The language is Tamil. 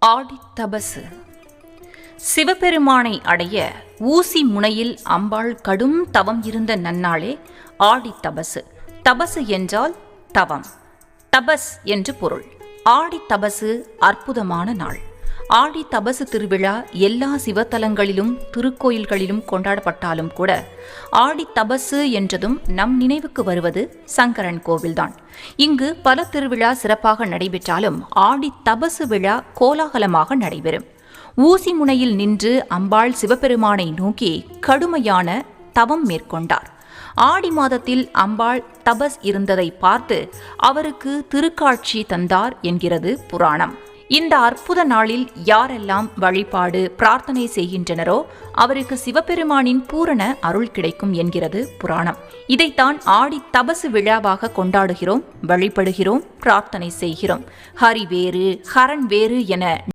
ஆடித்தபசு. சிவபெருமானை அடைய ஊசி முனையில் அம்பாள் கடும் தவம் இருந்த நன்னாளே ஆடித்தபசு. தபசு என்றால் தவம், தபஸ் என்று பொருள். ஆடித்தபசு அற்புதமான நாள். ஆடி தபசு திருவிழா எல்லா சிவத்தலங்களிலும் திருக்கோயில்களிலும் கொண்டாடப்பட்டாலும் கூட ஆடி தபசு என்றதும் நம் நினைவுக்கு வருவது சங்கரன் கோவில்தான். இங்கு பல திருவிழா சிறப்பாக நடைபெற்றாலும் ஆடி தபசு விழா கோலாகலமாக நடைபெறும். ஊசி முனையில் நின்று அம்பாள் சிவபெருமானை நோக்கி கடுமையான தவம் மேற்கொண்டார். ஆடி மாதத்தில் அம்பாள் தபஸ் இருந்ததை பார்த்து அவருக்கு திருக்காட்சி தந்தார் என்கிறது புராணம். இந்த அற்புத நாளில் யாரெல்லாம் வழிபாடு பிரார்த்தனை செய்கின்றனரோ அவருக்கு சிவபெருமானின் பூரண அருள் கிடைக்கும் என்கிறது புராணம். இதைத்தான் ஆடி தபசு விழாவாக கொண்டாடுகிறோம், வழிபடுகிறோம், பிரார்த்தனை செய்கிறோம். ஹரி வேறு ஹரன் வேறு என